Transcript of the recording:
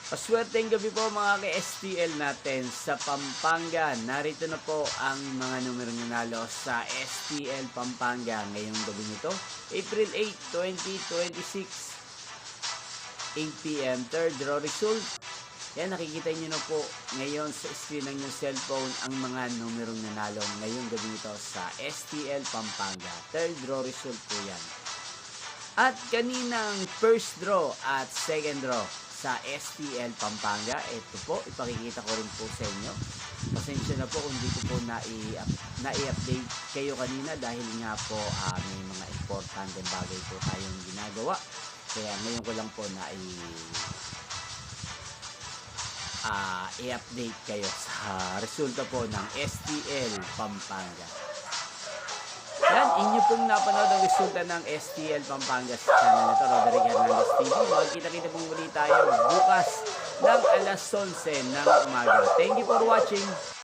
Paswerteng gabi po mga ka-STL natin sa Pampanga. Narito na po ang mga numerong nanalo sa STL Pampanga ngayong gabi nito, April 8, 2026, 8 p.m. Third draw result. Yan, nakikita nyo na po ngayon sa screen ng inyong cellphone ang mga numerong nanalo ngayong gabi nito sa STL Pampanga. Third draw result po yan. At kaninang first draw at second draw sa STL Pampanga, ito po, ipakikita ko rin po sa inyo. Pasensya na po kung hindi ko po na-i-update kayo kanina dahil nga po may mga importanteng bagay po tayong ginagawa. Kaya ngayon ko lang po i-update kayo sa resulta po ng STL Pampanga. Yan, inyo pong napanood ang resulta ng STL Pampanga sa channel na ito, Roderick Hernandez TV. Magkita-kita pong muli tayo bukas ng alas 11 ng umaga. Thank you for watching.